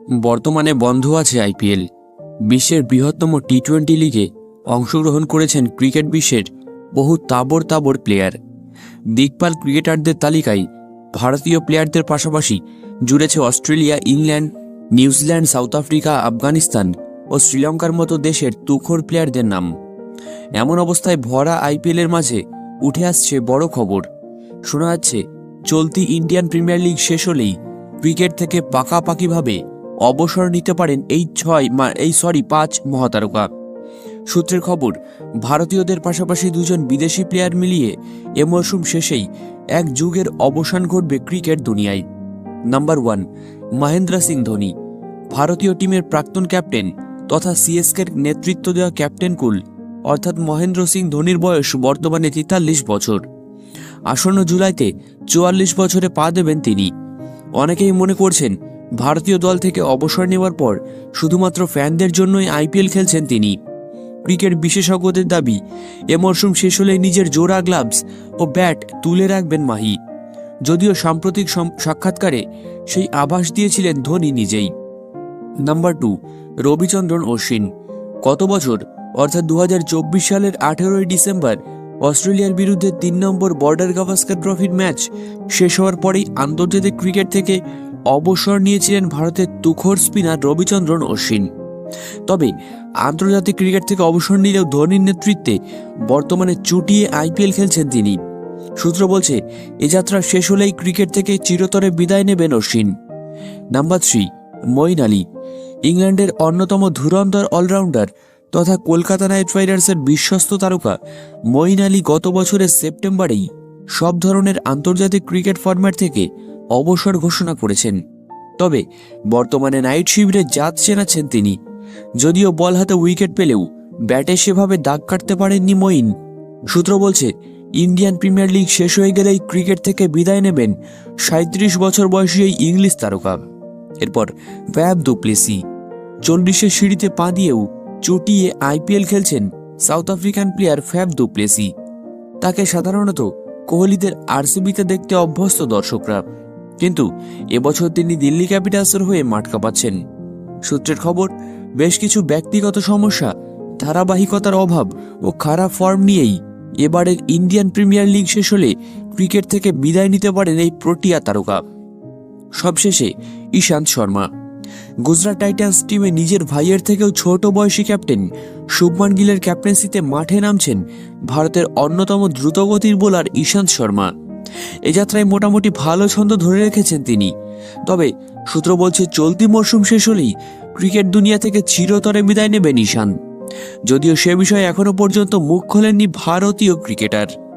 বর্তমানে বন্ধ আছে আইপিএল। বিশ্বের বৃহত্তম টি-20 লিগে অংশগ্রহণ করেছেন ক্রিকেট বিশ্বের বহু তাবড় তাবড় প্লেয়ার। দিকপাল ক্রিকেটারদের তালিকায় ভারতীয় প্লেয়ারদের পাশাপাশি জুড়েছে Australia, England, New Zealand, South Africa, Afghanistan ও শ্রীলঙ্কার মতো দেশের তুখোড় প্লেয়ারদের নাম। এমন অবস্থায় ভরা আইপিএলের মাঝে উঠে আসছে বড় খবর। শোনা যাচ্ছে চলতি ইন্ডিয়ান প্রিমিয়ার লিগ শেষ হলেই ক্রিকেট থেকে পাকাপাকিভাবে অবসর নিতে পারেন এই 5 মহাতারকা। সূত্রের খবর, ভারতীয়দের পাশাপাশি দুজন বিদেশি প্লেয়ার মিলিয়ে এ মরশুম শেষেই এক যুগের অবসান ঘটবে ক্রিকেট দুনিয়ায়। নাম্বার 1, মহেন্দ্র সিং ধোনি। ভারতীয় টিমের প্রাক্তন ক্যাপ্টেন তথা সিএসকের নেতৃত্ব দেওয়া ক্যাপ্টেন কুল অর্থাৎ মহেন্দ্র সিং ধোনির বয়স বর্তমানে 43 বছর। আসন্ন জুলাইতে 44 বছরে পা দেবেন তিনি। অনেকেই মনে করছেন ভারতীয় দল থেকে অবসর নেওয়ার পর শুধুমাত্র ফ্যানদের জন্যই আইপিএল খেলছেন তিনি। ক্রিকেট বিশেষজ্ঞদের দাবি, এ মরশুম শেষ হলে নিজের জোড়া গ্লাভস ও ব্যাট তুলে রাখবেন মাহি। যদিও সাম্প্রতিক সাক্ষাৎকারে সেই আভাস দিয়েছিলেন ধোনি নিজেই। নাম্বার 2, রবিচন্দ্রন অশ্বিন। গত বছর অর্থাৎ 2024 সালের 18 ডিসেম্বর অস্ট্রেলিয়ার বিরুদ্ধে 3 নম্বর বর্ডার গাভাস্কার ট্রফির ম্যাচ শেষ হওয়ার পরেই আন্তর্জাতিক ক্রিকেট থেকে অবসর নিয়েছিলেন ভারতের তুখোড় স্পিনার রবিচন্দ্রন অশ্বিন। তবে আন্তর্জাতিক ক্রিকেট থেকে অবসর নিলেও ধোনির নেতৃত্বে বর্তমানে চুটিয়ে আইপিএল খেলছেন তিনি। সূত্র বলছে এ যাত্রা শেষ হলেই ক্রিকেট থেকে চিরতরে বিদায় নেবেন অশ্বিন। নাম্বার 3, মঈন আলী। ইংল্যান্ডের অন্যতম ধুরন্ধর অলরাউন্ডার তথা কলকাতা নাইট রাইডার্সের বিশ্বস্ত তারকা মঈন আলী গত বছরের সেপ্টেম্বরেই সব ধরনের আন্তর্জাতিক ক্রিকেট ফরম্যাট থেকে অবসর ঘোষণা করেছেন। তবে বর্তমানে নাইট শিবিরে জাত চেনাচ্ছেন তিনি। যদিও বল হাতে উইকেট পেলেও ব্যাটে সেভাবে দাগ কাটতে পারেননি মঈন। সূত্র বলছে ইন্ডিয়ান প্রিমিয়ার লিগ শেষ হয়ে গেলেই ক্রিকেট থেকে বিদায় নেবেন 37 বছর বয়সী এই ইংলিশ তারকা। এরপর ফ্যাব দু প্লেসি। 40-এর সিঁড়িতে পা দিয়েও চটিয়ে আইপিএল খেলছেন সাউথ আফ্রিকান প্লেয়ার ফ্যাব দু প্লেসি। তাকে সাধারণত কোহলিদের আরসিবিতে দেখতে অভ্যস্ত দর্শকরা, কিন্তু এবছর তিনি দিল্লি ক্যাপিটালসের হয়ে মাঠ কাঁপাচ্ছেন। সূত্রের খবর, বেশ কিছু ব্যক্তিগত সমস্যা, ধারাবাহিকতার অভাব ও খারাপ ফর্ম নিয়েই এবারের ইন্ডিয়ান প্রিমিয়ার লিগ শেষ হলে ক্রিকেট থেকে বিদায় নিতে পারেন এই প্রোটিয়া তারকা। সবশেষে ইশান্ত শর্মা। গুজরাট টাইটান্স টিমে নিজের ভাইয়ের থেকেও ছোট বয়সী ক্যাপ্টেন শুভমান গিলের ক্যাপ্টেন্সিতে মাঠে নামছেন ভারতের অন্যতম দ্রুতগতির বোলার ইশান্ত শর্মা। এ যাত্রায় মোটামুটি ভালো ছন্দ ধরে রেখেছেন তিনি। তবে সূত্র বলছে চলতি মরশুম শেষ হলেই ক্রিকেট দুনিয়া থেকে চিরতরে বিদায় নেবেন ইশান্ত। যদিও সে বিষয়ে এখনো পর্যন্ত মুখ খোলেননি ভারতীয় ক্রিকেটার।